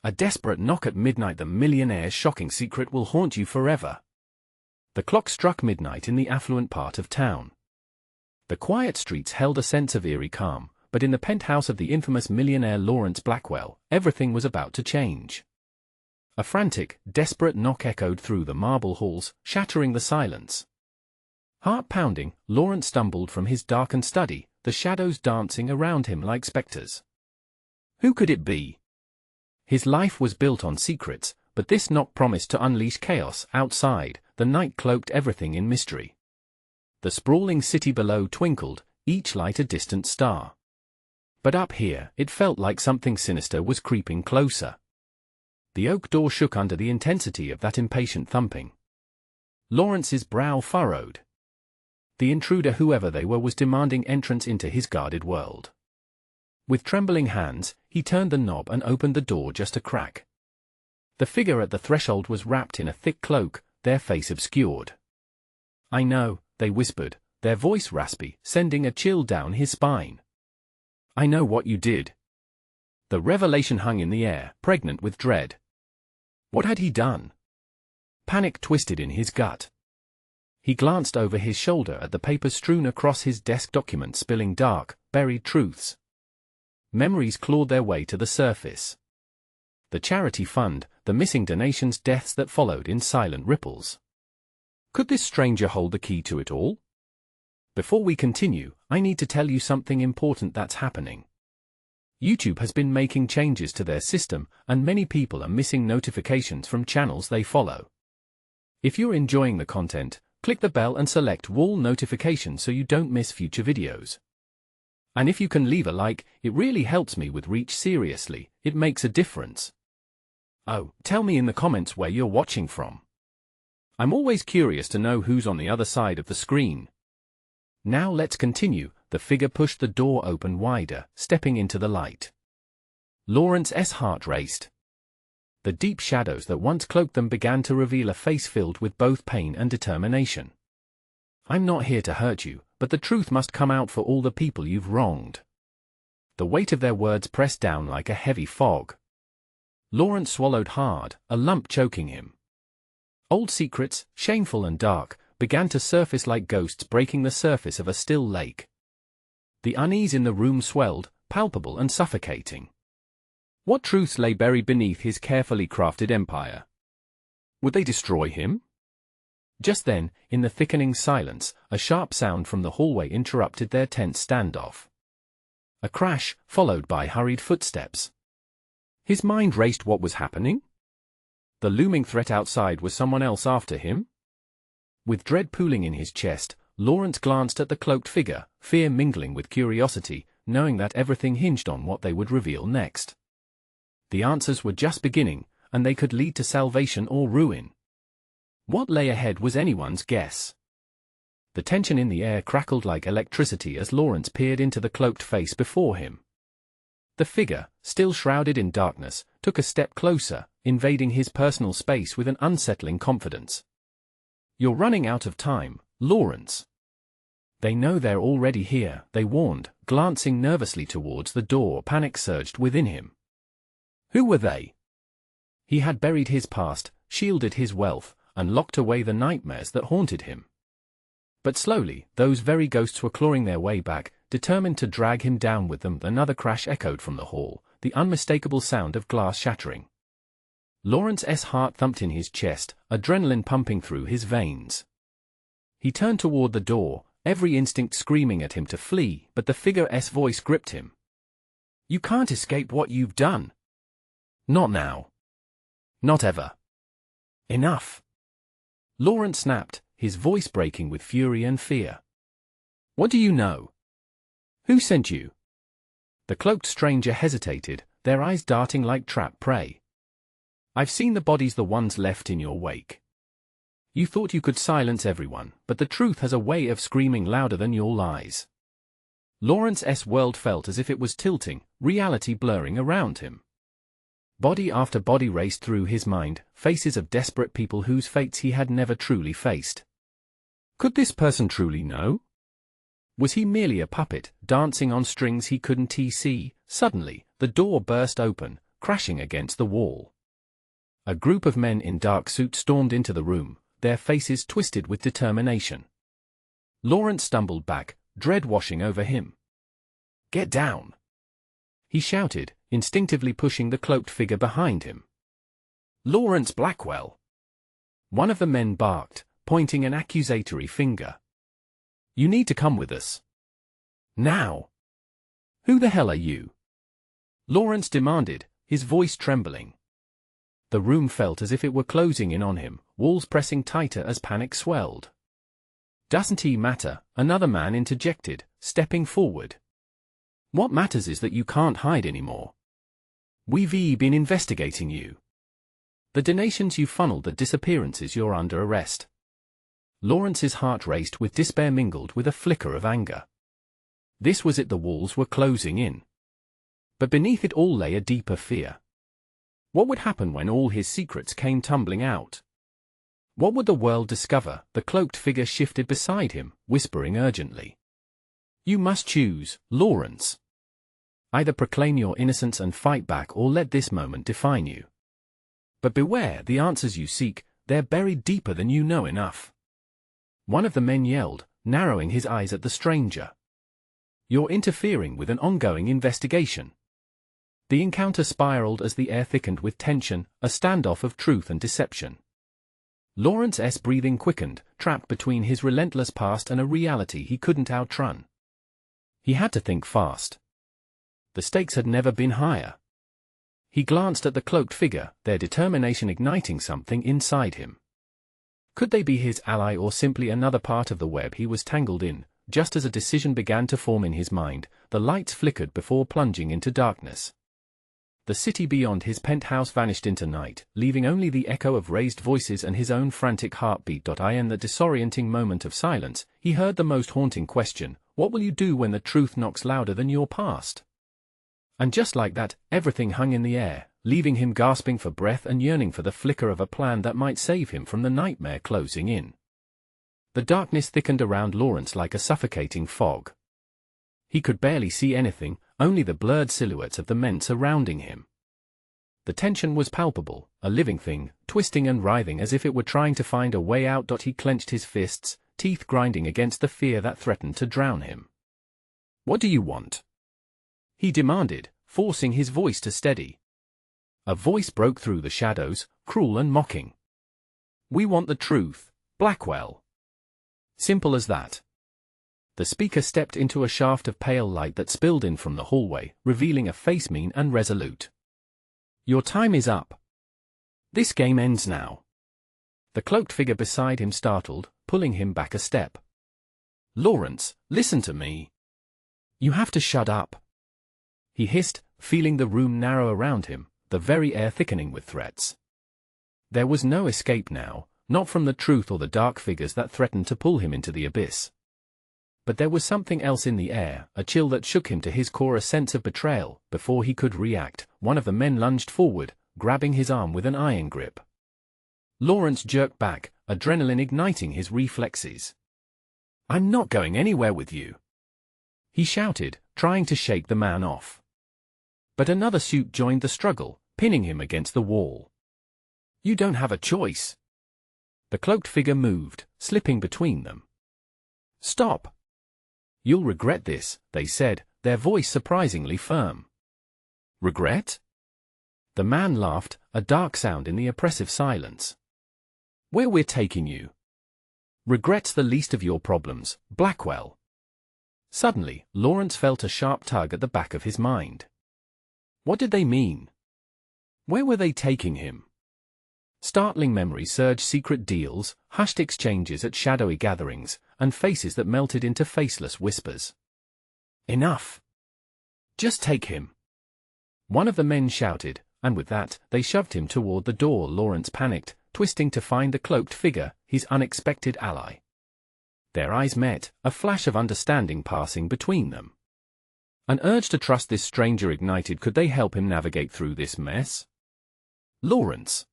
A desperate knock at midnight. The millionaire's shocking secret will haunt you forever. The clock struck midnight in the affluent part of town. The quiet streets held a sense of eerie calm, but in the penthouse of the infamous millionaire Lawrence Blackwell, everything was about to change. A frantic, desperate knock echoed through the marble halls, shattering the silence. Heart-pounding, Lawrence stumbled from his darkened study, the shadows dancing around him like specters. Who could it be? His life was built on secrets, but this knock promised to unleash chaos outside. The night cloaked everything in mystery. The sprawling city below twinkled, each light a distant star. But up here, it felt like something sinister was creeping closer. The oak door shook under the intensity of that impatient thumping. Lawrence's brow furrowed. The intruder, whoever they were, was demanding entrance into his guarded world. With trembling hands, he turned the knob and opened the door just a crack. The figure at the threshold was wrapped in a thick cloak, their face obscured. "I know," they whispered, their voice raspy, sending a chill down his spine. "I know what you did." The revelation hung in the air, pregnant with dread. What had he done? Panic twisted in his gut. He glanced over his shoulder at the papers strewn across his desk, documents spilling dark, buried truths. Memories clawed their way to the surface. The charity fund, the missing donations, deaths that followed in silent ripples. Could this stranger hold the key to it all? Before we continue, I need to tell you something important that's happening. YouTube has been making changes to their system, and many people are missing notifications from channels they follow. If you're enjoying the content, click the bell and select all notifications so you don't miss future videos. And if you can leave a like, it really helps me with reach. Seriously, it makes a difference. Oh, tell me in the comments where you're watching from. I'm always curious to know who's on the other side of the screen. Now let's continue. The figure pushed the door open wider, stepping into the light. Lawrence's heart raced. The deep shadows that once cloaked them began to reveal a face filled with both pain and determination. "I'm not here to hurt you, but the truth must come out for all the people you've wronged." The weight of their words pressed down like a heavy fog. Lawrence swallowed hard, a lump choking him. Old secrets, shameful and dark, began to surface like ghosts breaking the surface of a still lake. The unease in the room swelled, palpable and suffocating. What truths lay buried beneath his carefully crafted empire? Would they destroy him? Just then, in the thickening silence, a sharp sound from the hallway interrupted their tense standoff. A crash, followed by hurried footsteps. His mind raced. What was happening? The looming threat outside. Was someone else after him? With dread pooling in his chest, Lawrence glanced at the cloaked figure, fear mingling with curiosity, knowing that everything hinged on what they would reveal next. The answers were just beginning, and they could lead to salvation or ruin. What lay ahead was anyone's guess. The tension in the air crackled like electricity as Lawrence peered into the cloaked face before him. The figure, still shrouded in darkness, took a step closer, invading his personal space with an unsettling confidence. "You're running out of time, Lawrence." "They know they're already here," they warned, glancing nervously towards the door. Panic surged within him. Who were they? He had buried his past, shielded his wealth, and locked away the nightmares that haunted him. But slowly, those very ghosts were clawing their way back, determined to drag him down with them. Another crash echoed from the hall, the unmistakable sound of glass shattering. Lawrence's heart thumped in his chest, adrenaline pumping through his veins. He turned toward the door, every instinct screaming at him to flee, but the figure's voice gripped him. "You can't escape what you've done. Not now. Not ever. Enough." Lawrence snapped, his voice breaking with fury and fear. "What do you know? Who sent you?" The cloaked stranger hesitated, their eyes darting like trapped prey. "I've seen the bodies, the ones left in your wake. You thought you could silence everyone, but the truth has a way of screaming louder than your lies." Lawrence's world felt as if it was tilting, reality blurring around him. Body after body raced through his mind, faces of desperate people whose fates he had never truly faced. Could this person truly know? Was he merely a puppet, dancing on strings he couldn't see? Suddenly, the door burst open, crashing against the wall. A group of men in dark suits stormed into the room, their faces twisted with determination. Lawrence stumbled back, dread washing over him. "Get down!" he shouted, instinctively pushing the cloaked figure behind him. "Lawrence Blackwell!" one of the men barked, pointing an accusatory finger. "You need to come with us. Now!" "Who the hell are you?" Lawrence demanded, his voice trembling. The room felt as if it were closing in on him, walls pressing tighter as panic swelled. "Doesn't he matter?" another man interjected, stepping forward. "What matters is that you can't hide anymore. We've been investigating you. The donations you funneled, the disappearances, you're under arrest." Lawrence's heart raced with despair mingled with a flicker of anger. This was it, the walls were closing in. But beneath it all lay a deeper fear. What would happen when all his secrets came tumbling out? What would the world discover? The cloaked figure shifted beside him, whispering urgently. "You must choose, Lawrence. Either proclaim your innocence and fight back, or let this moment define you. But beware, the answers you seek, they're buried deeper than you know enough." One of the men yelled, narrowing his eyes at the stranger. "You're interfering with an ongoing investigation." The encounter spiraled as the air thickened with tension, a standoff of truth and deception. Lawrence's breathing quickened, trapped between his relentless past and a reality he couldn't outrun. He had to think fast. The stakes had never been higher. He glanced at the cloaked figure, their determination igniting something inside him. Could they be his ally, or simply another part of the web he was tangled in? Just as a decision began to form in his mind, the lights flickered before plunging into darkness. The city beyond his penthouse vanished into night, leaving only the echo of raised voices and his own frantic heartbeat. In the disorienting moment of silence, he heard the most haunting question: what will you do when the truth knocks louder than your past? And just like that, everything hung in the air, leaving him gasping for breath and yearning for the flicker of a plan that might save him from the nightmare closing in. The darkness thickened around Lawrence like a suffocating fog. He could barely see anything, only the blurred silhouettes of the men surrounding him. The tension was palpable, a living thing, twisting and writhing as if it were trying to find a way out. He clenched his fists, teeth grinding against the fear that threatened to drown him. "What do you want?" he demanded, forcing his voice to steady. A voice broke through the shadows, cruel and mocking. "We want the truth, Blackwell. Simple as that." The speaker stepped into a shaft of pale light that spilled in from the hallway, revealing a face mean and resolute. "Your time is up. This game ends now." The cloaked figure beside him startled, pulling him back a step. "Lawrence, listen to me. You have to shut up," he hissed, feeling the room narrow around him, the very air thickening with threats. There was no escape now, not from the truth or the dark figures that threatened to pull him into the abyss. But there was something else in the air, a chill that shook him to his core, a sense of betrayal. Before he could react, one of the men lunged forward, grabbing his arm with an iron grip. Lawrence jerked back, adrenaline igniting his reflexes. "I'm not going anywhere with you," he shouted, trying to shake the man off. But another suit joined the struggle, pinning him against the wall. "You don't have a choice." The cloaked figure moved, slipping between them. "Stop. You'll regret this," they said, their voice surprisingly firm. "Regret?" The man laughed, a dark sound in the oppressive silence. "Where we're taking you. Regret's the least of your problems, Blackwell." Suddenly, Lawrence felt a sharp tug at the back of his mind. What did they mean? Where were they taking him? Startling memories surged: secret deals, hushed exchanges at shadowy gatherings, and faces that melted into faceless whispers. "Enough! Just take him!" one of the men shouted, and with that, they shoved him toward the door. Lawrence panicked, twisting to find the cloaked figure, his unexpected ally. Their eyes met, a flash of understanding passing between them. An urge to trust this stranger ignited. Could they help him navigate through this mess? "Lawrence!"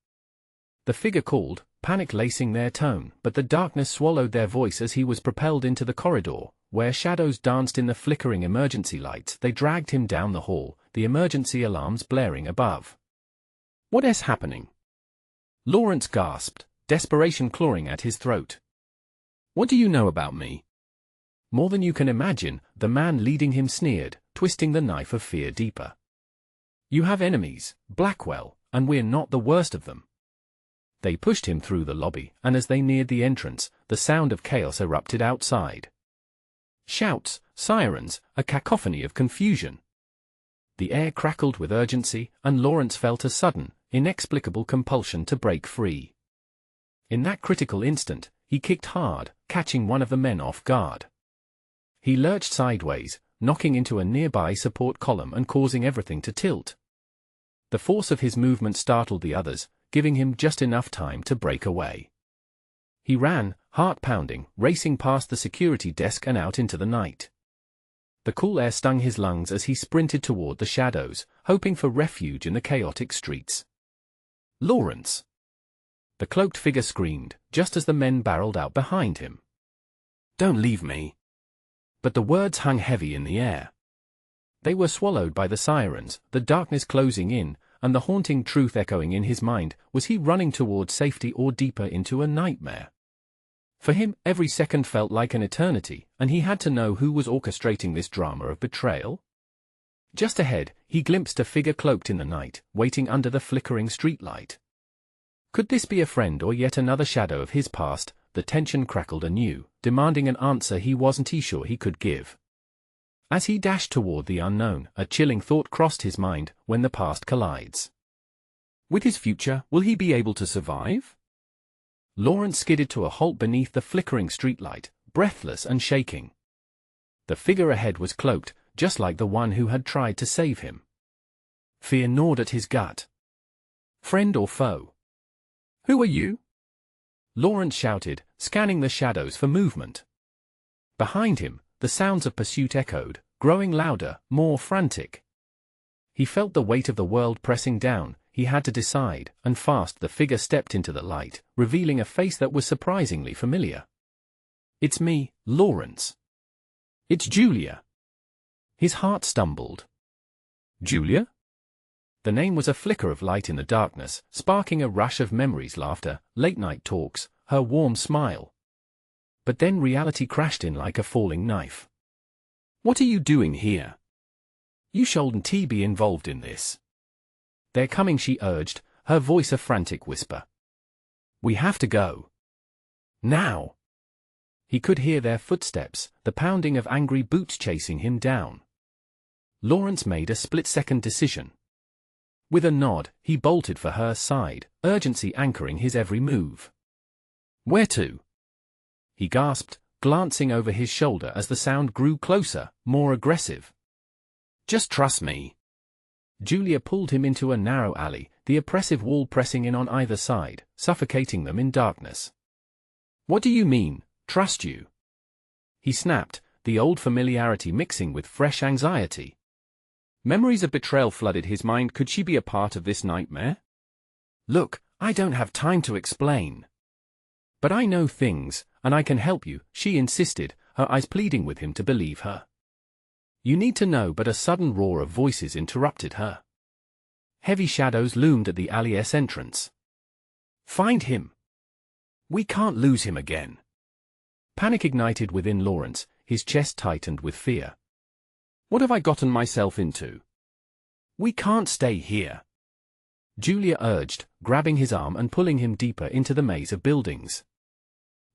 the figure called, panic lacing their tone, but the darkness swallowed their voice as he was propelled into the corridor, where shadows danced in the flickering emergency lights. They dragged him down the hall, the emergency alarms blaring above. "What is happening?" Lawrence gasped, desperation clawing at his throat. "What do you know about me?" "More than you can imagine," the man leading him sneered, twisting the knife of fear deeper. "You have enemies, Blackwell, and we're not the worst of them." They pushed him through the lobby, and as they neared the entrance, the sound of chaos erupted outside. Shouts, sirens, a cacophony of confusion. The air crackled with urgency, and Lawrence felt a sudden, inexplicable compulsion to break free. In that critical instant, he kicked hard, catching one of the men off guard. He lurched sideways, knocking into a nearby support column and causing everything to tilt. The force of his movement startled the others, giving him just enough time to break away. He ran, heart pounding, racing past the security desk and out into the night. The cool air stung his lungs as he sprinted toward the shadows, hoping for refuge in the chaotic streets. "Lawrence!" The cloaked figure screamed, just as the men barreled out behind him. "Don't leave me!" But the words hung heavy in the air. They were swallowed by the sirens, the darkness closing in, and the haunting truth echoing in his mind: was he running toward safety or deeper into a nightmare? For him, every second felt like an eternity, and he had to know who was orchestrating this drama of betrayal. Just ahead, he glimpsed a figure cloaked in the night, waiting under the flickering streetlight. Could this be a friend or yet another shadow of his past? The tension crackled anew, demanding an answer he wasn't sure he could give. As he dashed toward the unknown, a chilling thought crossed his mind: when the past collides with his future, will he be able to survive? Lawrence skidded to a halt beneath the flickering streetlight, breathless and shaking. The figure ahead was cloaked, just like the one who had tried to save him. Fear gnawed at his gut. Friend or foe? "Who are you?" Lawrence shouted, scanning the shadows for movement. Behind him, the sounds of pursuit echoed, growing louder, more frantic. He felt the weight of the world pressing down. He had to decide, and fast the figure stepped into the light, revealing a face that was surprisingly familiar. "It's me, Lawrence." "It's Julia." His heart stumbled. "Julia?" The name was a flicker of light in the darkness, sparking a rush of memories: laughter, late-night talks, her warm smile. But then reality crashed in like a falling knife. "What are you doing here? You shouldn't be involved in this." "They're coming," she urged, her voice a frantic whisper. "We have to go. Now." He could hear their footsteps, the pounding of angry boots chasing him down. Lawrence made a split-second decision. With a nod, he bolted for her side, urgency anchoring his every move. "Where to?" he gasped, glancing over his shoulder as the sound grew closer, more aggressive. "Just trust me." Julia pulled him into a narrow alley, the oppressive wall pressing in on either side, suffocating them in darkness. "What do you mean, trust you?" he snapped, the old familiarity mixing with fresh anxiety. Memories of betrayal flooded his mind. Could she be a part of this nightmare? "Look, I don't have time to explain. But I know things, and I can help you," she insisted, her eyes pleading with him to believe her. "You need to know," but a sudden roar of voices interrupted her. Heavy shadows loomed at the alley's entrance. "Find him. We can't lose him again." Panic ignited within Lawrence, his chest tightened with fear. "What have I gotten myself into? We can't stay here," Julia urged, grabbing his arm and pulling him deeper into the maze of buildings.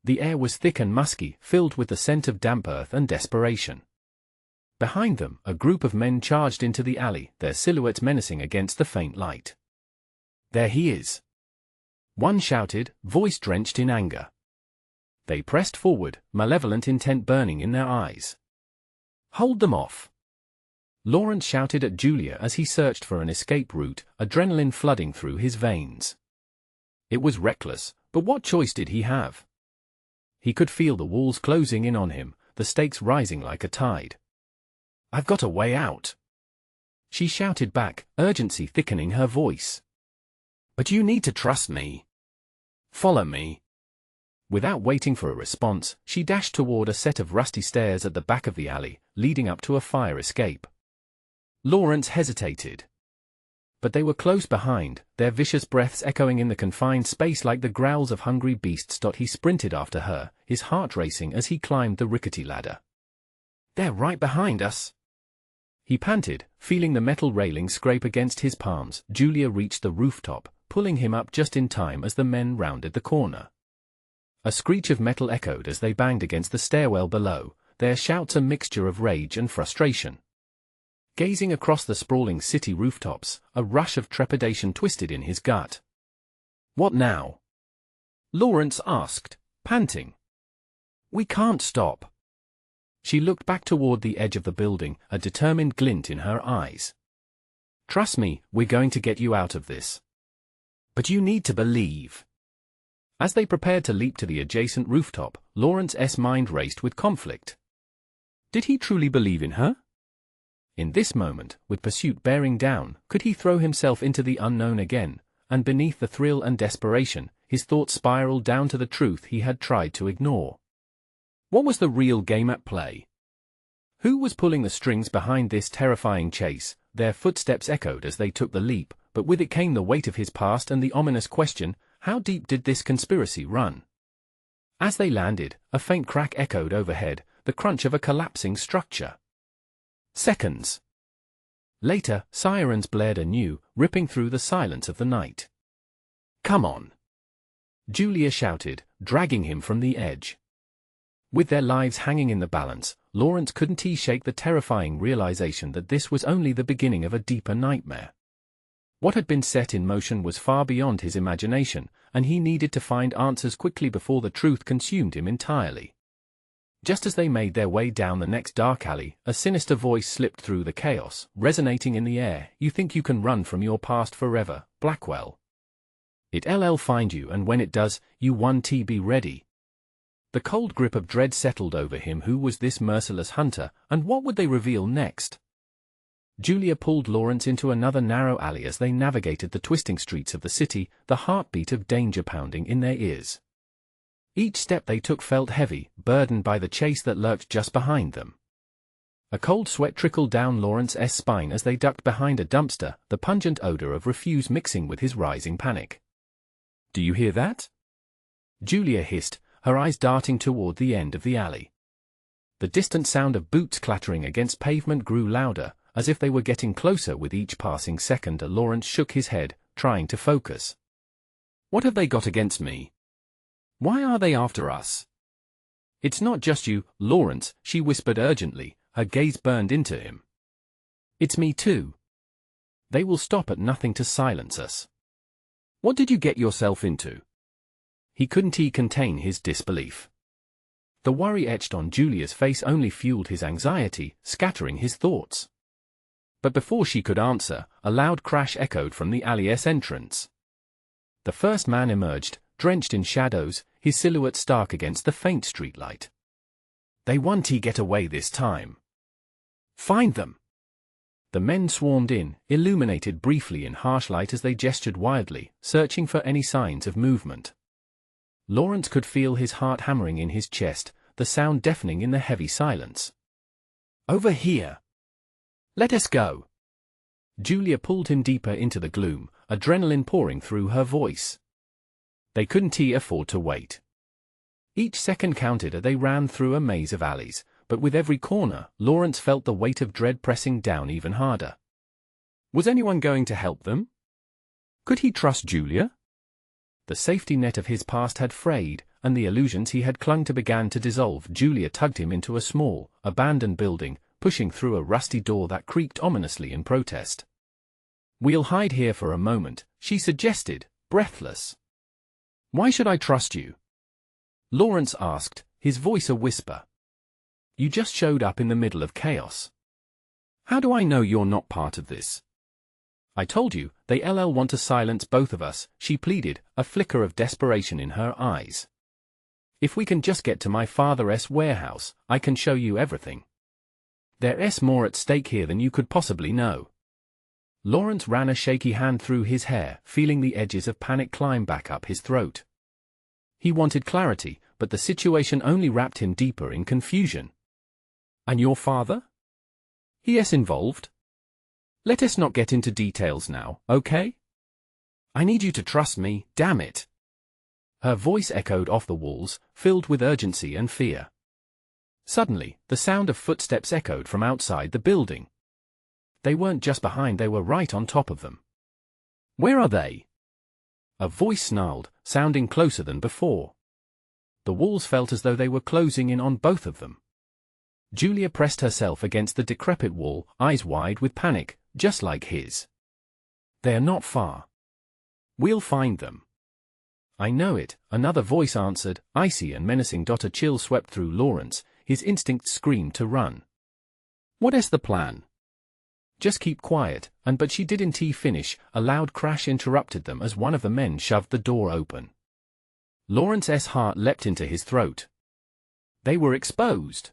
The air was thick and musky, filled with the scent of damp earth and desperation. Behind them, a group of men charged into the alley, their silhouettes menacing against the faint light. "There he is!" one shouted, voice drenched in anger. They pressed forward, malevolent intent burning in their eyes. "Hold them off!" Lawrence shouted at Julia as he searched for an escape route, adrenaline flooding through his veins. It was reckless, but what choice did he have? He could feel the walls closing in on him, the stakes rising like a tide. "I've got a way out," she shouted back, urgency thickening her voice. "But you need to trust me. Follow me." Without waiting for a response, she dashed toward a set of rusty stairs at the back of the alley, leading up to a fire escape. Lawrence hesitated. But they were close behind, their vicious breaths echoing in the confined space like the growls of hungry beasts. He sprinted after her, his heart racing as he climbed the rickety ladder. "They're right behind us," he panted, feeling the metal railing scrape against his palms. Julia reached the rooftop, pulling him up just in time as the men rounded the corner. A screech of metal echoed as they banged against the stairwell below, their shouts a mixture of rage and frustration. Gazing across the sprawling city rooftops, a rush of trepidation twisted in his gut. "What now?" Lawrence asked, panting. "We can't stop." She looked back toward the edge of the building, a determined glint in her eyes. "Trust me, we're going to get you out of this. But you need to believe." As they prepared to leap to the adjacent rooftop, Lawrence's mind raced with conflict. Did he truly believe in her? In this moment, with pursuit bearing down, could he throw himself into the unknown again? And beneath the thrill and desperation, his thoughts spiraled down to the truth he had tried to ignore. What was the real game at play? Who was pulling the strings behind this terrifying chase? Their footsteps echoed as they took the leap, but with it came the weight of his past and the ominous question, how deep did this conspiracy run? As they landed, a faint crack echoed overhead, the crunch of a collapsing structure. Seconds later, sirens blared anew, ripping through the silence of the night. "Come on!" Julia shouted, dragging him from the edge. With their lives hanging in the balance, Lawrence couldn't shake the terrifying realization that this was only the beginning of a deeper nightmare. What had been set in motion was far beyond his imagination, and he needed to find answers quickly before the truth consumed him entirely. Just as they made their way down the next dark alley, a sinister voice slipped through the chaos, resonating in the air. "You think you can run from your past forever, Blackwell? It'll find you, and when it does, you won. Be ready." The cold grip of dread settled over him. Who was this merciless hunter, and what would they reveal next? Julia pulled Lawrence into another narrow alley as they navigated the twisting streets of the city, the heartbeat of danger pounding in their ears. Each step they took felt heavy, burdened by the chase that lurked just behind them. A cold sweat trickled down Lawrence's spine as they ducked behind a dumpster, the pungent odor of refuse mixing with his rising panic. "Do you hear that?" Julia hissed, her eyes darting toward the end of the alley. The distant sound of boots clattering against pavement grew louder, as if they were getting closer with each passing second. Lawrence shook his head, trying to focus. "What have they got against me? Why are they after us?" "It's not just you, Lawrence," she whispered urgently, her gaze burned into him. "It's me too. They will stop at nothing to silence us. What did you get yourself into?" He couldn't contain his disbelief. The worry etched on Julia's face only fueled his anxiety, scattering his thoughts. But before she could answer, a loud crash echoed from the alley's entrance. The first man emerged, drenched in shadows, his silhouette stark against the faint streetlight. "They won't get away this time. Find them!" The men swarmed in, illuminated briefly in harsh light as they gestured wildly, searching for any signs of movement. Lawrence could feel his heart hammering in his chest, the sound deafening in the heavy silence. "Over here! Let us go!" Julia pulled him deeper into the gloom, adrenaline pouring through her voice. They couldn't afford to wait. Each second counted as they ran through a maze of alleys, but with every corner, Lawrence felt the weight of dread pressing down even harder. Was anyone going to help them? Could he trust Julia? The safety net of his past had frayed, and the illusions he had clung to began to dissolve. Julia tugged him into a small, abandoned building, pushing through a rusty door that creaked ominously in protest. "We'll hide here for a moment," she suggested, breathless. "Why should I trust you?" Lawrence asked, his voice a whisper. "You just showed up in the middle of chaos. How do I know you're not part of this?" "I told you, they want to silence both of us," she pleaded, a flicker of desperation in her eyes. "If we can just get to my father's warehouse, I can show you everything. There's more at stake here than you could possibly know." Lawrence ran a shaky hand through his hair, feeling the edges of panic climb back up his throat. He wanted clarity, but the situation only wrapped him deeper in confusion. "And your father? He is involved?" Let us not get into details now, okay? I need you to trust me, damn it. Her voice echoed off the walls, filled with urgency and fear. Suddenly, the sound of footsteps echoed from outside the building. They weren't just behind, they were right on top of them. Where are they? A voice snarled, sounding closer than before. The walls felt as though they were closing in on both of them. Julia pressed herself against the decrepit wall, eyes wide with panic, just like his. They're not far. We'll find them. I know it, another voice answered, icy and menacing. A chill swept through Lawrence, his instincts screamed to run. What is the plan? Just keep quiet, but she didn't finish. A loud crash interrupted them as one of the men shoved the door open. Lawrence's heart leapt into his throat. They were exposed.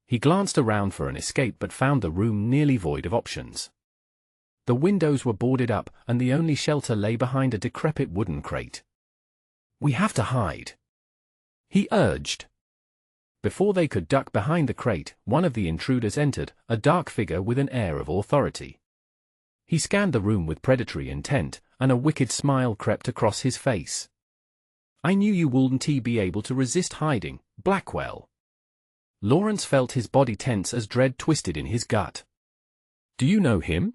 He glanced around for an escape but found the room nearly void of options. The windows were boarded up, and the only shelter lay behind a decrepit wooden crate. We have to hide, he urged. Before they could duck behind the crate, one of the intruders entered, a dark figure with an air of authority. He scanned the room with predatory intent, and a wicked smile crept across his face. I knew you wouldn't be able to resist hiding, Blackwell. Lawrence felt his body tense as dread twisted in his gut. Do you know him?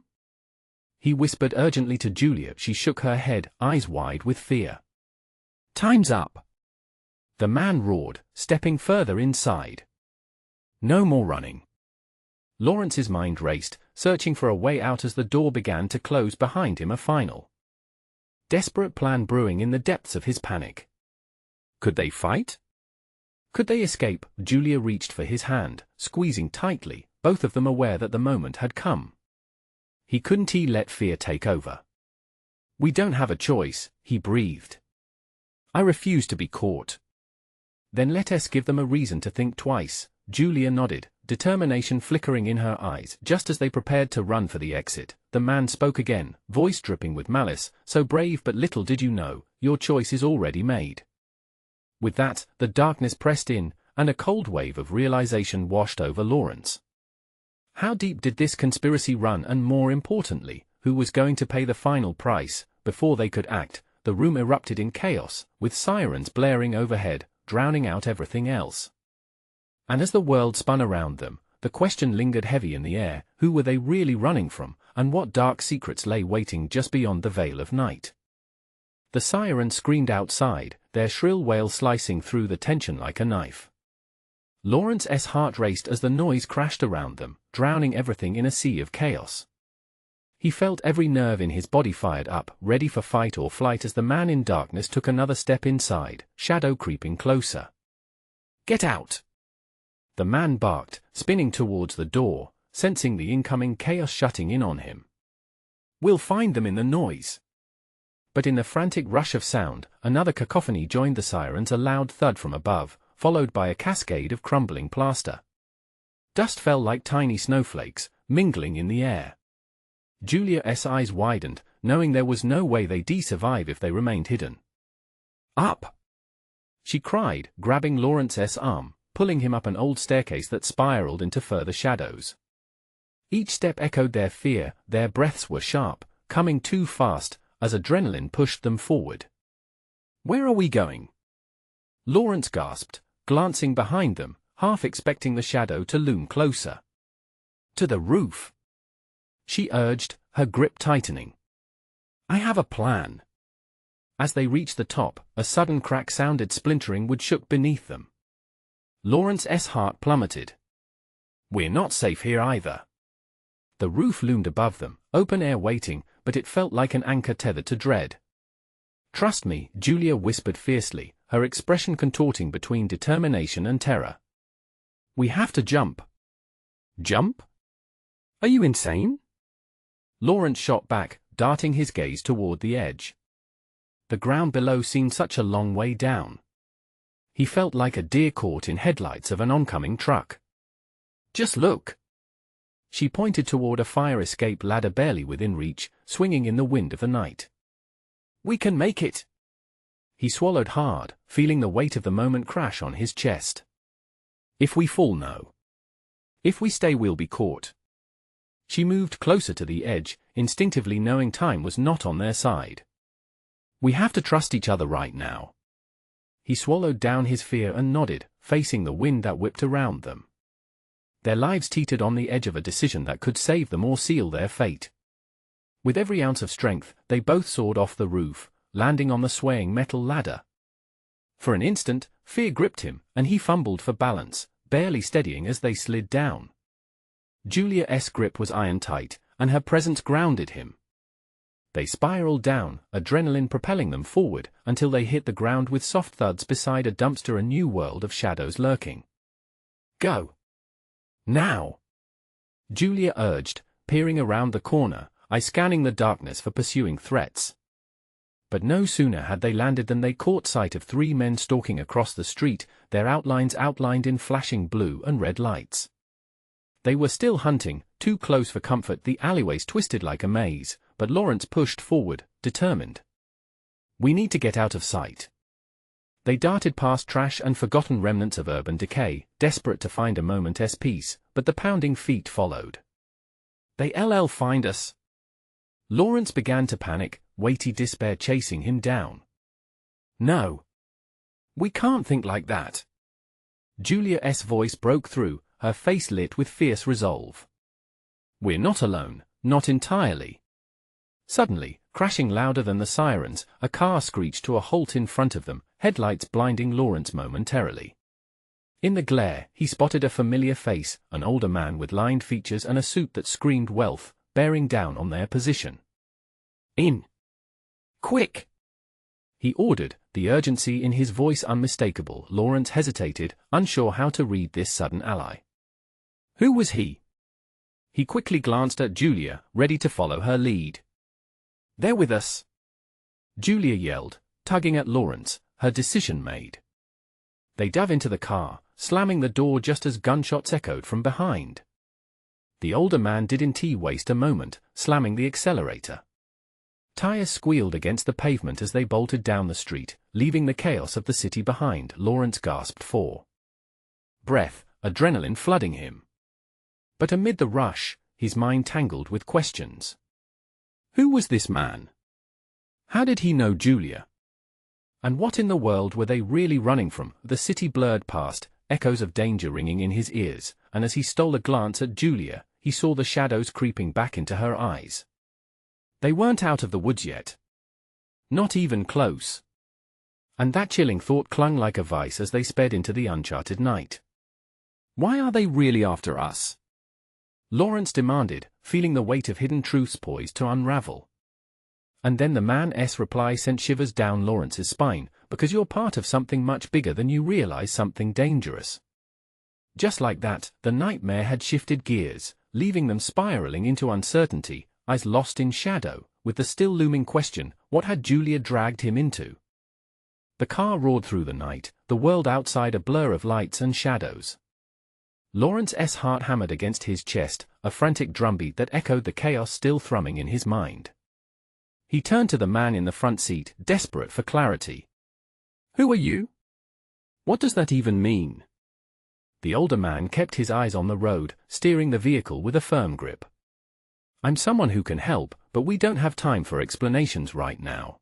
He whispered urgently to Julia. She shook her head, eyes wide with fear. Time's up. The man roared, stepping further inside. No more running. Lawrence's mind raced, searching for a way out as the door began to close behind him, a final, desperate plan brewing in the depths of his panic. Could they fight? Could they escape? Julia reached for his hand, squeezing tightly, both of them aware that the moment had come. He couldn't let fear take over. We don't have a choice, he breathed. I refuse to be caught. Then let us give them a reason to think twice. Julia nodded, determination flickering in her eyes. Just as they prepared to run for the exit, the man spoke again, voice dripping with malice. So brave, but little did you know, your choice is already made. With that, the darkness pressed in, and a cold wave of realization washed over Lawrence. How deep did this conspiracy run, and more importantly, who was going to pay the final price? Before they could act, the room erupted in chaos, with sirens blaring overhead, drowning out everything else. And as the world spun around them, the question lingered heavy in the air: who were they really running from, and what dark secrets lay waiting just beyond the veil of night? The sirens screamed outside, their shrill wail slicing through the tension like a knife. Lawrence's heart raced as the noise crashed around them, drowning everything in a sea of chaos. He felt every nerve in his body fired up, ready for fight or flight as the man in darkness took another step inside, shadow creeping closer. Get out! The man barked, spinning towards the door, sensing the incoming chaos shutting in on him. We'll find them in the noise. But in the frantic rush of sound, another cacophony joined the sirens, a loud thud from above, followed by a cascade of crumbling plaster. Dust fell like tiny snowflakes, mingling in the air. Julia's eyes widened, knowing there was no way they'd survive if they remained hidden. Up! She cried, grabbing Lawrence's arm, pulling him up an old staircase that spiraled into further shadows. Each step echoed their fear, their breaths were sharp, coming too fast, as adrenaline pushed them forward. Where are we going? Lawrence gasped, glancing behind them, half expecting the shadow to loom closer. To the roof, she urged, her grip tightening. I have a plan. As they reached the top, a sudden crack sounded, splintering wood shook beneath them. Lawrence's heart plummeted. We're not safe here either. The roof loomed above them, open air waiting, but it felt like an anchor tethered to dread. Trust me, Julia whispered fiercely, her expression contorting between determination and terror. We have to jump. Jump? Are you insane? Lawrence shot back, darting his gaze toward the edge. The ground below seemed such a long way down. He felt like a deer caught in headlights of an oncoming truck. Just look. She pointed toward a fire escape ladder barely within reach, swinging in the wind of the night. We can make it. He swallowed hard, feeling the weight of the moment crash on his chest. If we fall, no. If we stay, we'll be caught. She moved closer to the edge, instinctively knowing time was not on their side. We have to trust each other right now. He swallowed down his fear and nodded, facing the wind that whipped around them. Their lives teetered on the edge of a decision that could save them or seal their fate. With every ounce of strength, they both soared off the roof, landing on the swaying metal ladder. For an instant, fear gripped him, and he fumbled for balance, barely steadying as they slid down. Julia's grip was iron-tight, and her presence grounded him. They spiraled down, adrenaline propelling them forward, until they hit the ground with soft thuds beside a dumpster, a new world of shadows lurking. Go! Now! Julia urged, peering around the corner, eyes scanning the darkness for pursuing threats. But no sooner had they landed than they caught sight of three men stalking across the street, their outlines outlined in flashing blue and red lights. They were still hunting, too close for comfort. The alleyways twisted like a maze, but Lawrence pushed forward, determined. We need to get out of sight. They darted past trash and forgotten remnants of urban decay, desperate to find a moment's peace, but the pounding feet followed. They'll find us. Lawrence began to panic, weighty despair chasing him down. No. We can't think like that. Julia's voice broke through, her face lit with fierce resolve. We're not alone, not entirely. Suddenly, crashing louder than the sirens, a car screeched to a halt in front of them, headlights blinding Lawrence momentarily. In the glare, he spotted a familiar face, an older man with lined features and a suit that screamed wealth, bearing down on their position. In! Quick! He ordered, the urgency in his voice unmistakable. Lawrence hesitated, unsure how to read this sudden ally. Who was he? He quickly glanced at Julia, ready to follow her lead. They're with us! Julia yelled, tugging at Lawrence, her decision made. They dove into the car, slamming the door just as gunshots echoed from behind. The older man didn't waste a moment, slamming the accelerator. Tires squealed against the pavement as they bolted down the street, leaving the chaos of the city behind. Lawrence gasped for breath, adrenaline flooding him. But amid the rush, his mind tangled with questions. Who was this man? How did he know Julia? And what in the world were they really running from? The city blurred past, echoes of danger ringing in his ears, and as he stole a glance at Julia, he saw the shadows creeping back into her eyes. They weren't out of the woods yet. Not even close. And that chilling thought clung like a vice as they sped into the uncharted night. Why are they really after us? Lawrence demanded, feeling the weight of hidden truths poised to unravel. And then the man's reply sent shivers down Lawrence's spine, because you're part of something much bigger than you realize, something dangerous. Just like that, the nightmare had shifted gears, leaving them spiraling into uncertainty, eyes lost in shadow, with the still looming question, what had Julia dragged him into? The car roared through the night, the world outside a blur of lights and shadows. Lawrence's heart hammered against his chest, a frantic drumbeat that echoed the chaos still thrumming in his mind. He turned to the man in the front seat, desperate for clarity. Who are you? What does that even mean? The older man kept his eyes on the road, steering the vehicle with a firm grip. I'm someone who can help, but we don't have time for explanations right now.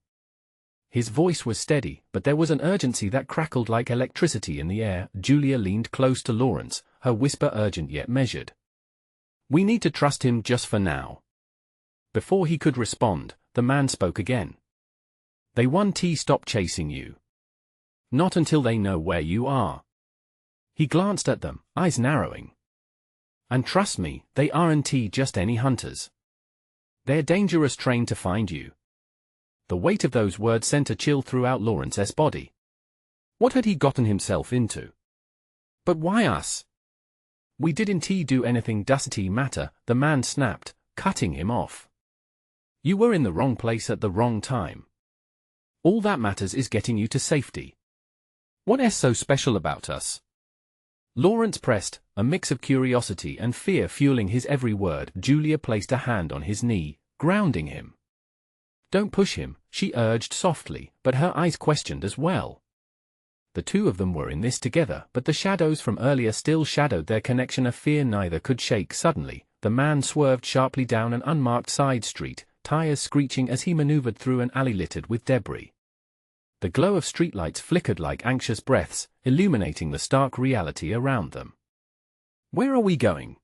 His voice was steady, but there was an urgency that crackled like electricity in the air. Julia leaned close to Lawrence, her whisper urgent yet measured. We need to trust him just for now. Before he could respond, the man spoke again. They won't stop chasing you. Not until they know where you are. He glanced at them, eyes narrowing. And trust me, they aren't just any hunters. They're dangerous, trained to find you. The weight of those words sent a chill throughout Lawrence's body. What had he gotten himself into? But why us? We didn't do anything. Doesn't matter, the man snapped, cutting him off. You were in the wrong place at the wrong time. All that matters is getting you to safety. What's so special about us? Lawrence pressed, a mix of curiosity and fear fueling his every word. Julia placed a hand on his knee, grounding him. Don't push him, she urged softly, but her eyes questioned as well. The two of them were in this together, but the shadows from earlier still shadowed their connection. A fear neither could shake. Suddenly, the man swerved sharply down an unmarked side street, tires screeching as he maneuvered through an alley littered with debris. The glow of streetlights flickered like anxious breaths, illuminating the stark reality around them. "Where are we going?"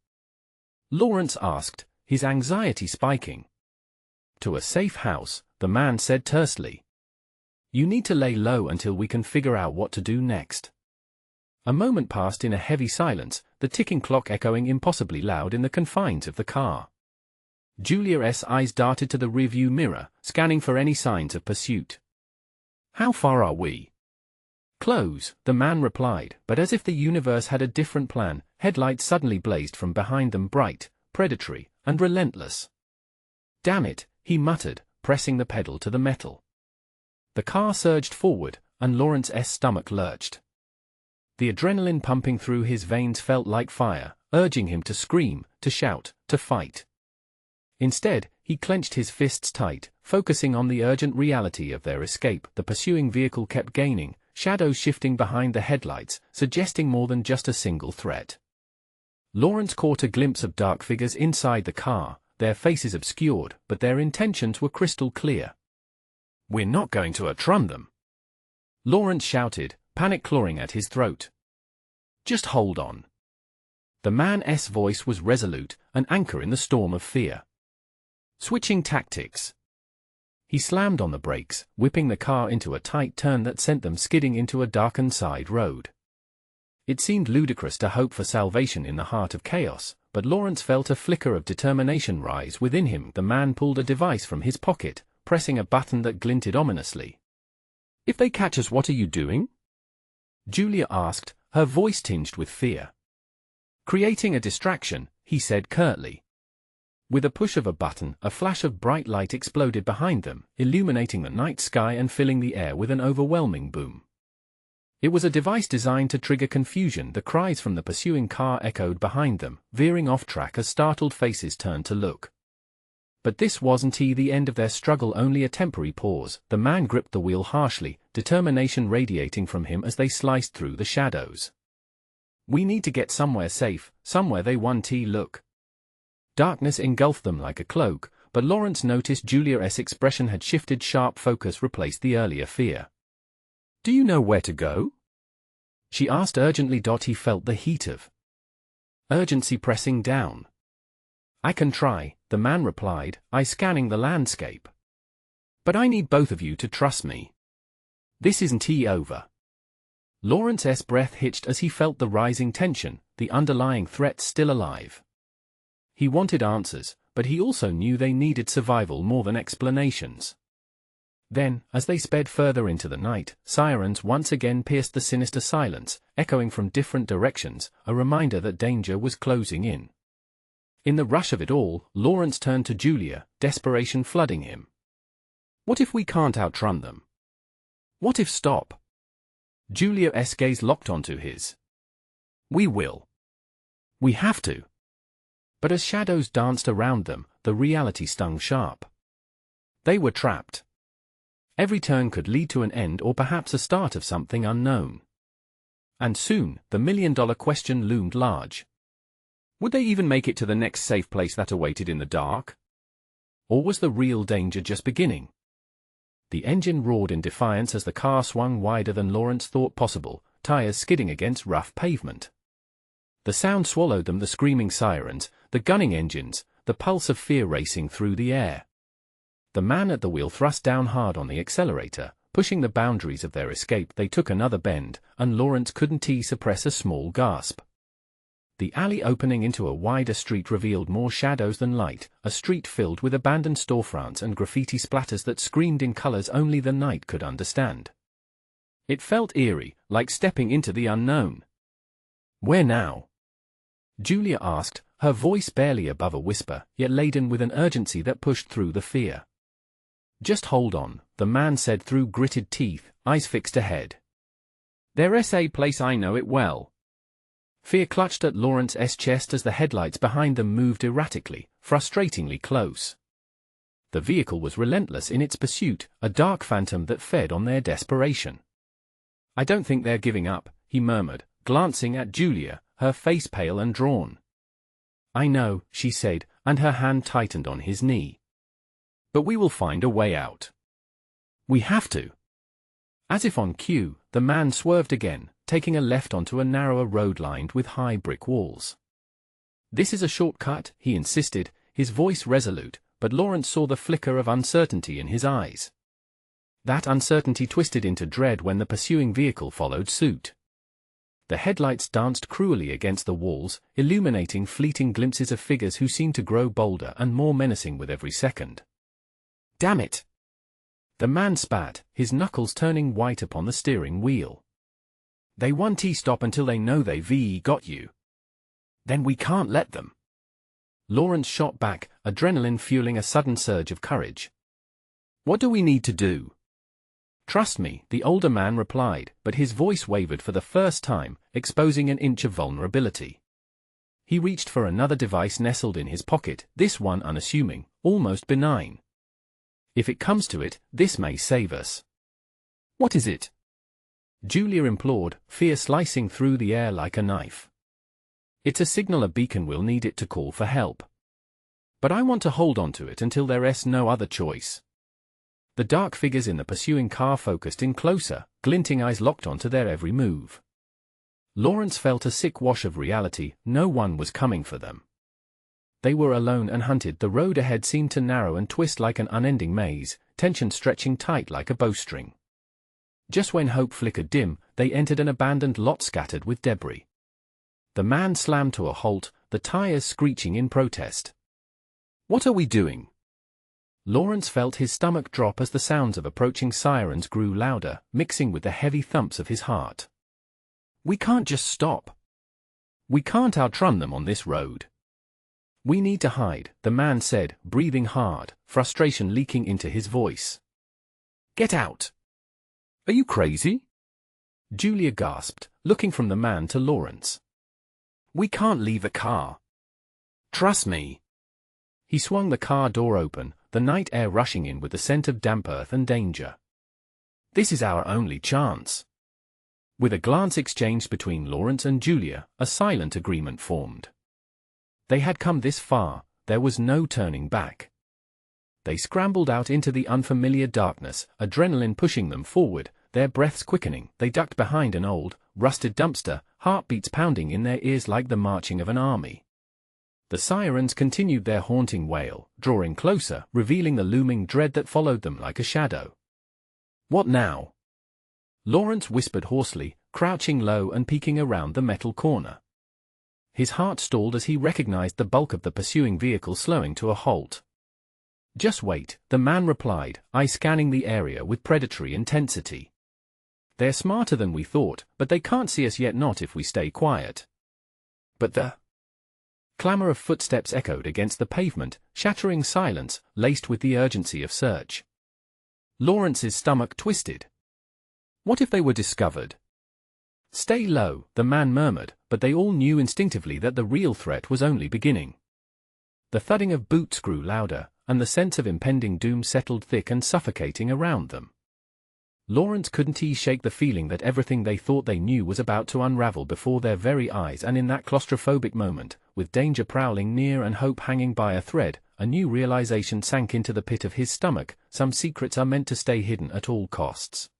Lawrence asked, his anxiety spiking. "To a safe house," the man said tersely. "You need to lay low until we can figure out what to do next." A moment passed in a heavy silence, the ticking clock echoing impossibly loud in the confines of the car. Julia's eyes darted to the rearview mirror, scanning for any signs of pursuit. "How far are we?" "Close," the man replied, but as if the universe had a different plan, headlights suddenly blazed from behind them, bright, predatory, and relentless. "Damn it," he muttered, pressing the pedal to the metal. The car surged forward, and Lawrence's stomach lurched. The adrenaline pumping through his veins felt like fire, urging him to scream, to shout, to fight. Instead, he clenched his fists tight, focusing on the urgent reality of their escape. The pursuing vehicle kept gaining, shadows shifting behind the headlights, suggesting more than just a single threat. Lawrence caught a glimpse of dark figures inside the car, their faces obscured, but their intentions were crystal clear. "We're not going to outrun them," Lawrence shouted, panic clawing at his throat. "Just hold on." The man's voice was resolute, an anchor in the storm of fear. Switching tactics. He slammed on the brakes, whipping the car into a tight turn that sent them skidding into a darkened side road. It seemed ludicrous to hope for salvation in the heart of chaos, but Lawrence felt a flicker of determination rise within him. The man pulled a device from his pocket, pressing a button that glinted ominously. "If they catch us, what are you doing?" Julia asked, her voice tinged with fear. "Creating a distraction," he said curtly. With a push of a button, a flash of bright light exploded behind them, illuminating the night sky and filling the air with an overwhelming boom. It was a device designed to trigger confusion. The cries from the pursuing car echoed behind them, veering off track as startled faces turned to look. But this wasn't the end of their struggle, only a temporary pause. The man gripped the wheel harshly, determination radiating from him as they sliced through the shadows. "We need to get somewhere safe, somewhere they won't look." Darkness engulfed them like a cloak, but Lawrence noticed Julia's expression had shifted. Sharp focus replaced the earlier fear. "Do you know where to go?" she asked urgently. He felt the heat of urgency pressing down. "I can try," the man replied, eyes scanning the landscape. "But I need both of you to trust me. This isn't over." Lawrence's breath hitched as he felt the rising tension, the underlying threat still alive. He wanted answers, but he also knew they needed survival more than explanations. Then, as they sped further into the night, sirens once again pierced the sinister silence, echoing from different directions, a reminder that danger was closing in. In the rush of it all, Lawrence turned to Julia, desperation flooding him. "What if we can't outrun them? What if stop?" Julia's gaze locked onto his. "We will. We have to." But as shadows danced around them, the reality stung sharp. They were trapped. Every turn could lead to an end or perhaps a start of something unknown. And soon, the million-dollar question loomed large. Would they even make it to the next safe place that awaited in the dark? Or was the real danger just beginning? The engine roared in defiance as the car swung wider than Lawrence thought possible, tires skidding against rough pavement. The sound swallowed them, the screaming sirens, the gunning engines, the pulse of fear racing through the air. The man at the wheel thrust down hard on the accelerator, pushing the boundaries of their escape. They took another bend, and Lawrence couldn't suppress a small gasp. The alley opening into a wider street revealed more shadows than light, a street filled with abandoned storefronts and graffiti splatters that screamed in colors only the night could understand. It felt eerie, like stepping into the unknown. "Where now?" Julia asked, her voice barely above a whisper, yet laden with an urgency that pushed through the fear. "Just hold on," the man said through gritted teeth, eyes fixed ahead. "There's a place, I know it well." Fear clutched at Lawrence's chest as the headlights behind them moved erratically, frustratingly close. The vehicle was relentless in its pursuit, a dark phantom that fed on their desperation. "I don't think they're giving up," he murmured, glancing at Julia, her face pale and drawn. "I know," she said, and her hand tightened on his knee. "But we will find a way out. We have to." As if on cue, the man swerved again, taking a left onto a narrower road lined with high brick walls. "This is a shortcut," he insisted, his voice resolute, but Lawrence saw the flicker of uncertainty in his eyes. That uncertainty twisted into dread when the pursuing vehicle followed suit. The headlights danced cruelly against the walls, illuminating fleeting glimpses of figures who seemed to grow bolder and more menacing with every second. "Damn it!" The man spat, his knuckles turning white upon the steering wheel. "They won't stop until they know they've got you. Then we can't let them." Lawrence shot back, adrenaline fueling a sudden surge of courage. "What do we need to do?" "Trust me," the older man replied, but his voice wavered for the first time, exposing an inch of vulnerability. He reached for another device nestled in his pocket, this one unassuming, almost benign. "If it comes to it, this may save us." "What is it?" Julia implored, fear slicing through the air like a knife. "It's a signal, a beacon. We'll need it to call for help. But I want to hold on to it until there's no other choice." The dark figures in the pursuing car focused in closer, glinting eyes locked onto their every move. Lawrence felt a sick wash of reality. No one was coming for them. They were alone and hunted. The road ahead seemed to narrow and twist like an unending maze, tension stretching tight like a bowstring. Just when hope flickered dim, they entered an abandoned lot scattered with debris. The man slammed to a halt, the tires screeching in protest. "What are we doing?" Lawrence felt his stomach drop as the sounds of approaching sirens grew louder, mixing with the heavy thumps of his heart. "We can't just stop. We can't outrun them on this road. We need to hide," the man said, breathing hard, frustration leaking into his voice. "Get out." "Are you crazy?" Julia gasped, looking from the man to Lawrence. "We can't leave a car. Trust me." He swung the car door open, the night air rushing in with the scent of damp earth and danger. "This is our only chance." With a glance exchanged between Lawrence and Julia, a silent agreement formed. They had come this far, there was no turning back. They scrambled out into the unfamiliar darkness, adrenaline pushing them forward, their breaths quickening. They ducked behind an old, rusted dumpster, heartbeats pounding in their ears like the marching of an army. The sirens continued their haunting wail, drawing closer, revealing the looming dread that followed them like a shadow. "What now?" Lawrence whispered hoarsely, crouching low and peeking around the metal corner. His heart stalled as he recognized the bulk of the pursuing vehicle slowing to a halt. "Just wait," the man replied, eyes scanning the area with predatory intensity. "They're smarter than we thought, but they can't see us yet, not if we stay quiet." But the clamor of footsteps echoed against the pavement, shattering silence, laced with the urgency of search. Lawrence's stomach twisted. What if they were discovered? "Stay low," the man murmured, but they all knew instinctively that the real threat was only beginning. The thudding of boots grew louder, and the sense of impending doom settled thick and suffocating around them. Lawrence couldn't shake the feeling that everything they thought they knew was about to unravel before their very eyes, and in that claustrophobic moment, with danger prowling near and hope hanging by a thread, a new realization sank into the pit of his stomach: some secrets are meant to stay hidden at all costs.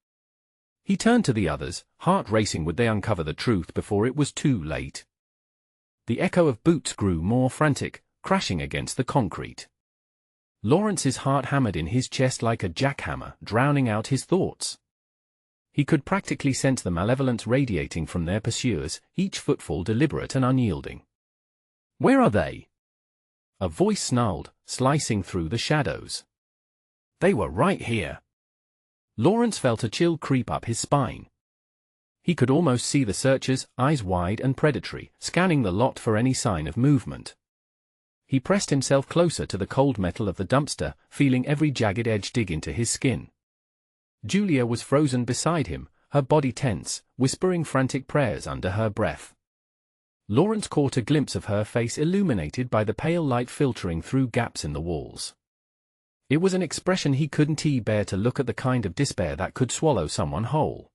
He turned to the others, heart racing. Would they uncover the truth before it was too late? The echo of boots grew more frantic, crashing against the concrete. Lawrence's heart hammered in his chest like a jackhammer, drowning out his thoughts. He could practically sense the malevolence radiating from their pursuers, each footfall deliberate and unyielding. "Where are they?" A voice snarled, slicing through the shadows. "They were right here." Lawrence felt a chill creep up his spine. He could almost see the searchers, eyes wide and predatory, scanning the lot for any sign of movement. He pressed himself closer to the cold metal of the dumpster, feeling every jagged edge dig into his skin. Julia was frozen beside him, her body tense, whispering frantic prayers under her breath. Lawrence caught a glimpse of her face illuminated by the pale light filtering through gaps in the walls. It was an expression he couldn't bear to look at, the kind of despair that could swallow someone whole.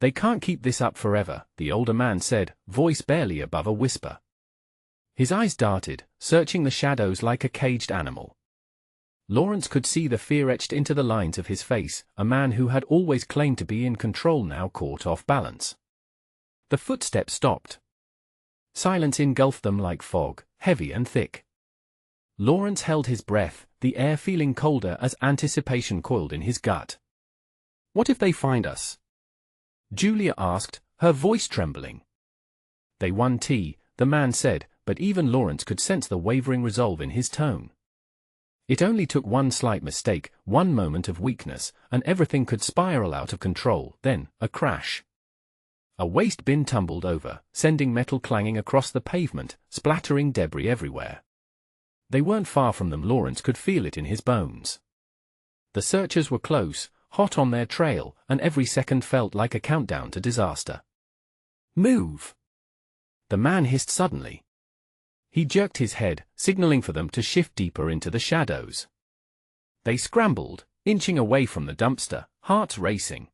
"They can't keep this up forever," the older man said, voice barely above a whisper. His eyes darted, searching the shadows like a caged animal. Lawrence could see the fear etched into the lines of his face, a man who had always claimed to be in control now caught off balance. The footsteps stopped. Silence engulfed them like fog, heavy and thick. Lawrence held his breath, the air feeling colder as anticipation coiled in his gut. "What if they find us?" Julia asked, her voice trembling. "They won tea," the man said, but even Lawrence could sense the wavering resolve in his tone. It only took one slight mistake, one moment of weakness, and everything could spiral out of control, then, a crash. A waste bin tumbled over, sending metal clanging across the pavement, splattering debris everywhere. They weren't far from them. Lawrence could feel it in his bones. The searchers were close, hot on their trail, and every second felt like a countdown to disaster. "Move!" the man hissed suddenly. He jerked his head, signaling for them to shift deeper into the shadows. They scrambled, inching away from the dumpster, hearts racing.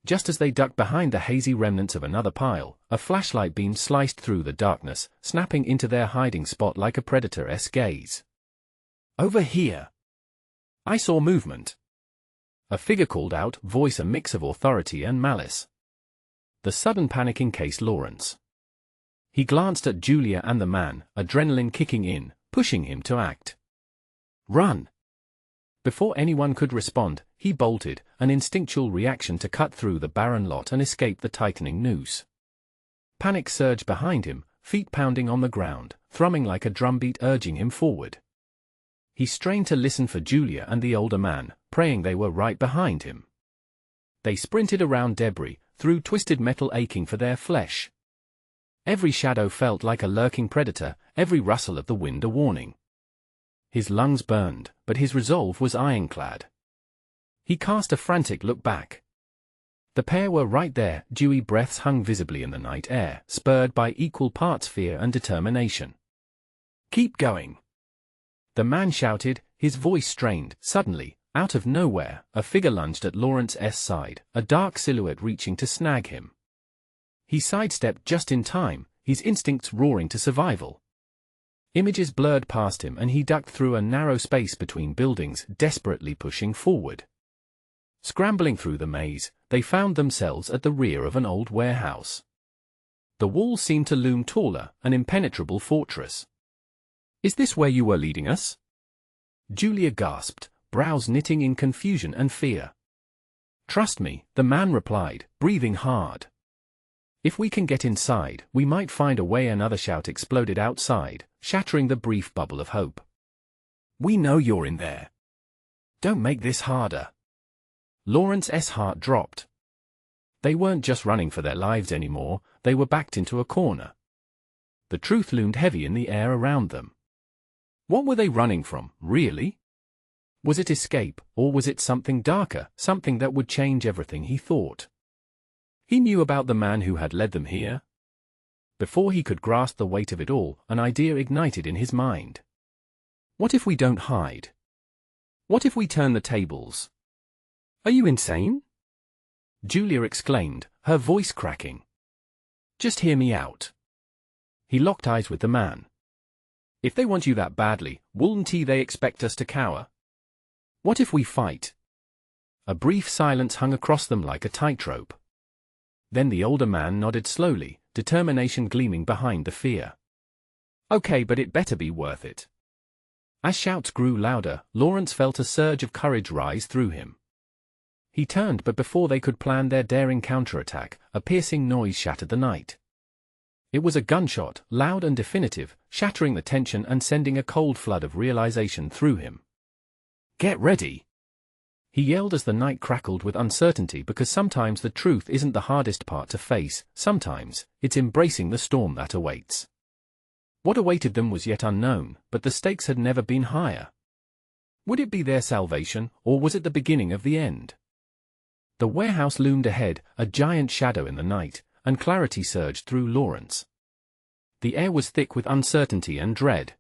Just as they ducked behind the hazy remnants of another pile, a flashlight beam sliced through the darkness, snapping into their hiding spot like a predator's gaze. "Over here!" "I saw movement," a figure called out, voice a mix of authority and malice. The sudden panic encased Lawrence. He glanced at Julia and the man, adrenaline kicking in, pushing him to act. "Run!" Before anyone could respond, he bolted, an instinctual reaction to cut through the barren lot and escape the tightening noose. Panic surged behind him, feet pounding on the ground, thrumming like a drumbeat urging him forward. He strained to listen for Julia and the older man, praying they were right behind him. They sprinted around debris, through twisted metal aching for their flesh. Every shadow felt like a lurking predator, every rustle of the wind a warning. His lungs burned, but his resolve was ironclad. He cast a frantic look back. The pair were right there, dewy breaths hung visibly in the night air, spurred by equal parts fear and determination. "Keep going!" the man shouted, his voice strained. Suddenly, out of nowhere, a figure lunged at Lawrence's side, a dark silhouette reaching to snag him. He sidestepped just in time, his instincts roaring to survival. Images blurred past him and he ducked through a narrow space between buildings, desperately pushing forward. Scrambling through the maze, they found themselves at the rear of an old warehouse. The walls seemed to loom taller, an impenetrable fortress. "Is this where you were leading us?" Julia gasped, brows knitting in confusion and fear. "Trust me," the man replied, breathing hard. "If we can get inside, we might find a way." Another shout exploded outside, shattering the brief bubble of hope. "We know you're in there. Don't make this harder." Lawrence's heart dropped. They weren't just running for their lives anymore, they were backed into a corner. The truth loomed heavy in the air around them. What were they running from, really? Was it escape, or was it something darker, something that would change everything he thought? He knew about the man who had led them here. Before he could grasp the weight of it all, an idea ignited in his mind. What if we don't hide? What if we turn the tables? "Are you insane?" Julia exclaimed, her voice cracking. "Just hear me out." He locked eyes with the man. "If they want you that badly, wouldn't they expect us to cower? What if we fight?" A brief silence hung across them like a tightrope. Then the older man nodded slowly, determination gleaming behind the fear. "Okay, but it better be worth it." As shouts grew louder, Lawrence felt a surge of courage rise through him. He turned, but before they could plan their daring counterattack, a piercing noise shattered the night. It was a gunshot, loud and definitive, shattering the tension and sending a cold flood of realization through him. "Get ready!" he yelled as the night crackled with uncertainty, because sometimes the truth isn't the hardest part to face, sometimes it's embracing the storm that awaits. What awaited them was yet unknown, but the stakes had never been higher. Would it be their salvation, or was it the beginning of the end? The warehouse loomed ahead, a giant shadow in the night, and clarity surged through Lawrence. The air was thick with uncertainty and dread.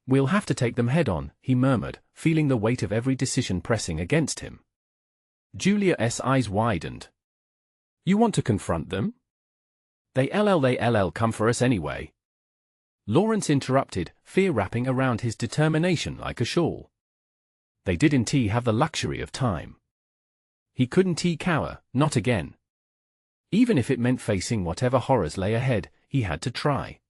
"We'll have to take them head-on," he murmured, feeling the weight of every decision pressing against him. Julia's eyes widened. "You want to confront them? They'll come for us anyway." Lawrence interrupted, fear wrapping around his determination like a shawl. They didn't have the luxury of time. He couldn't cower, not again. Even if it meant facing whatever horrors lay ahead, he had to try.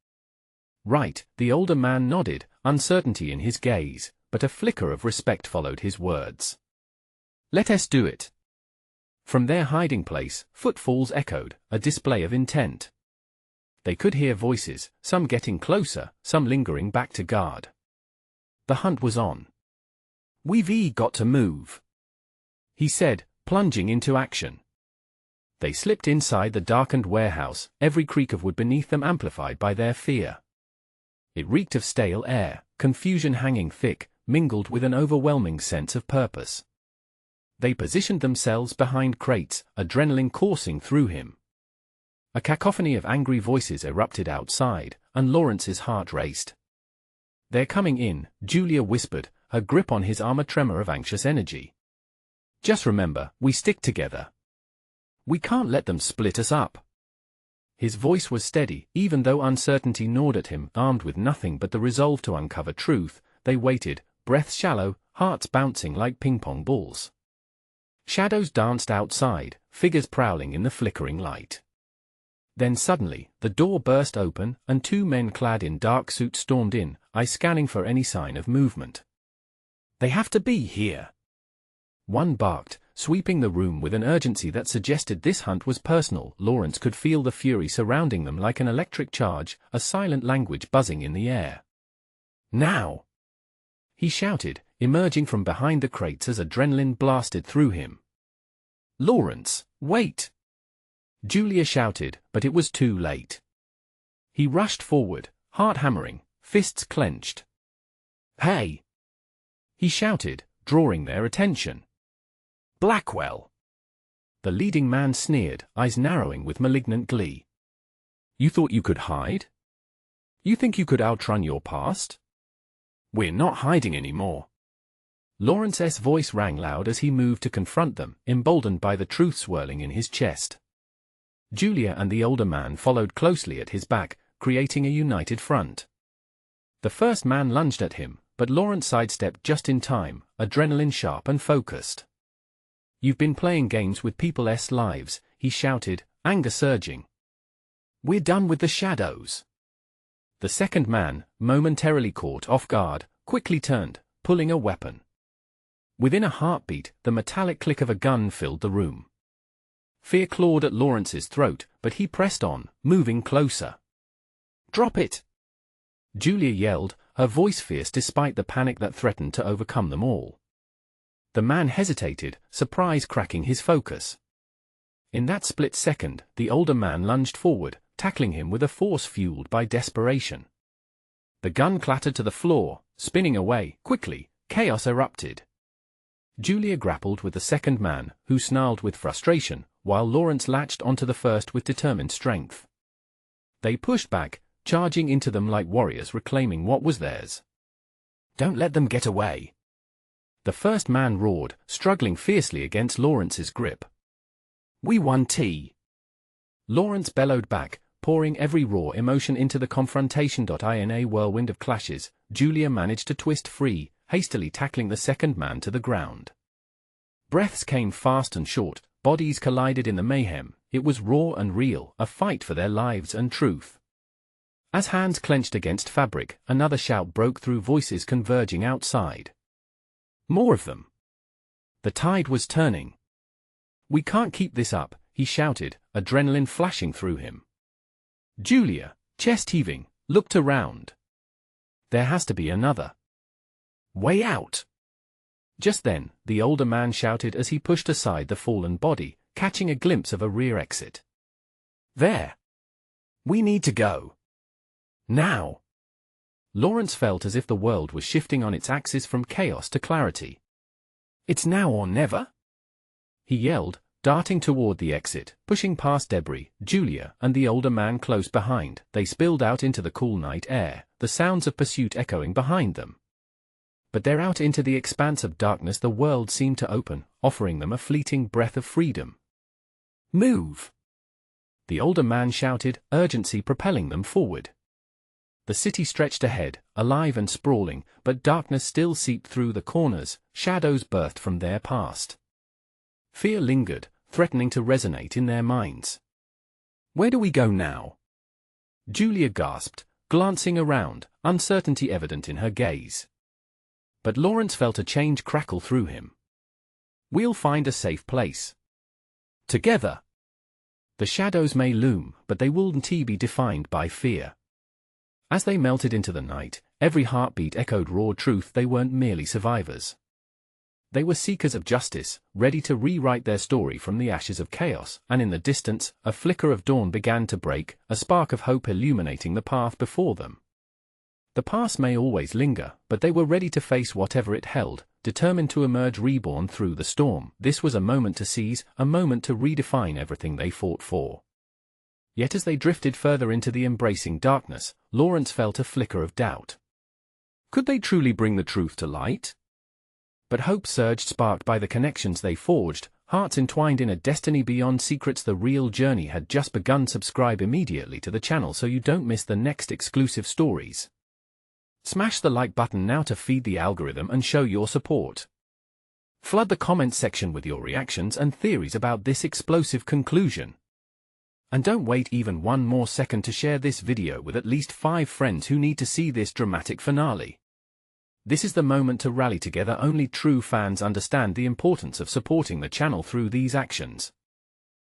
Right, the older man nodded, uncertainty in his gaze, but a flicker of respect followed his words. Let us do it. From their hiding place, footfalls echoed, a display of intent. They could hear voices, some getting closer, some lingering back to guard. The hunt was on. We've got to move, he said, plunging into action. They slipped inside the darkened warehouse, every creak of wood beneath them amplified by their fear. It reeked of stale air, confusion hanging thick, mingled with an overwhelming sense of purpose. They positioned themselves behind crates, adrenaline coursing through him. A cacophony of angry voices erupted outside, and Lawrence's heart raced. They're coming in, Julia whispered, her grip on his arm a tremor of anxious energy. Just remember, we stick together. We can't let them split us up. His voice was steady, even though uncertainty gnawed at him. Armed with nothing but the resolve to uncover truth, they waited, breaths shallow, hearts bouncing like ping-pong balls. Shadows danced outside, figures prowling in the flickering light. Then suddenly, the door burst open, and two men clad in dark suits stormed in, eyes scanning for any sign of movement. They have to be here, one barked, sweeping the room with an urgency that suggested this hunt was personal. Lawrence could feel the fury surrounding them like an electric charge, a silent language buzzing in the air. Now! He shouted, emerging from behind the crates as adrenaline blasted through him. Lawrence, wait! Julia shouted, but it was too late. He rushed forward, heart hammering, fists clenched. Hey! He shouted, drawing their attention. Blackwell! The leading man sneered, eyes narrowing with malignant glee. You thought you could hide? You think you could outrun your past? We're not hiding anymore. Lawrence's voice rang loud as he moved to confront them, emboldened by the truth swirling in his chest. Julia and the older man followed closely at his back, creating a united front. The first man lunged at him, but Lawrence sidestepped just in time, adrenaline sharp and focused. You've been playing games with people's lives, he shouted, anger surging. We're done with the shadows. The second man, momentarily caught off guard, quickly turned, pulling a weapon. Within a heartbeat, the metallic click of a gun filled the room. Fear clawed at Lawrence's throat, but he pressed on, moving closer. Drop it! Julia yelled, her voice fierce despite the panic that threatened to overcome them all. The man hesitated, surprise cracking his focus. In that split second, the older man lunged forward, tackling him with a force fueled by desperation. The gun clattered to the floor, spinning away. Quickly, chaos erupted. Julia grappled with the second man, who snarled with frustration, while Lawrence latched onto the first with determined strength. They pushed back, charging into them like warriors reclaiming what was theirs. Don't let them get away! The first man roared, struggling fiercely against Lawrence's grip. We won T. Lawrence bellowed back, pouring every raw emotion into the confrontation. In a whirlwind of clashes, Julia managed to twist free, hastily tackling the second man to the ground. Breaths came fast and short, bodies collided in the mayhem. It was raw and real, a fight for their lives and truth. As hands clenched against fabric, another shout broke through, voices converging outside. More of them. The tide was turning. We can't keep this up, he shouted, adrenaline flashing through him. Julia, chest heaving, looked around. There has to be another way out. Just then, the older man shouted as he pushed aside the fallen body, catching a glimpse of a rear exit. There! We need to go. Now! Lawrence felt as if the world was shifting on its axis from chaos to clarity. It's now or never? He yelled, darting toward the exit, pushing past debris, Julia, and the older man close behind. They spilled out into the cool night air, the sounds of pursuit echoing behind them. But there, out into the expanse of darkness, the world seemed to open, offering them a fleeting breath of freedom. Move! The older man shouted, urgency propelling them forward. The city stretched ahead, alive and sprawling, but darkness still seeped through the corners, shadows birthed from their past. Fear lingered, threatening to resonate in their minds. "Where do we go now?" Julia gasped, glancing around, uncertainty evident in her gaze. But Lawrence felt a change crackle through him. "We'll find a safe place. Together. The shadows may loom, but they won't be defined by fear." As they melted into the night, every heartbeat echoed raw truth: they weren't merely survivors. They were seekers of justice, ready to rewrite their story from the ashes of chaos, and in the distance, a flicker of dawn began to break, a spark of hope illuminating the path before them. The past may always linger, but they were ready to face whatever it held, determined to emerge reborn through the storm. This was a moment to seize, a moment to redefine everything they fought for. Yet as they drifted further into the embracing darkness, Lawrence felt a flicker of doubt. Could they truly bring the truth to light? But hope surged, sparked by the connections they forged, hearts entwined in a destiny beyond secrets. The real journey had just begun. Subscribe immediately to the channel so you don't miss the next exclusive stories. Smash the like button now to feed the algorithm and show your support. Flood the comment section with your reactions and theories about this explosive conclusion. And don't wait even one more second to share this video with at least 5 friends who need to see this dramatic finale. This is the moment to rally together. Only true fans understand the importance of supporting the channel through these actions.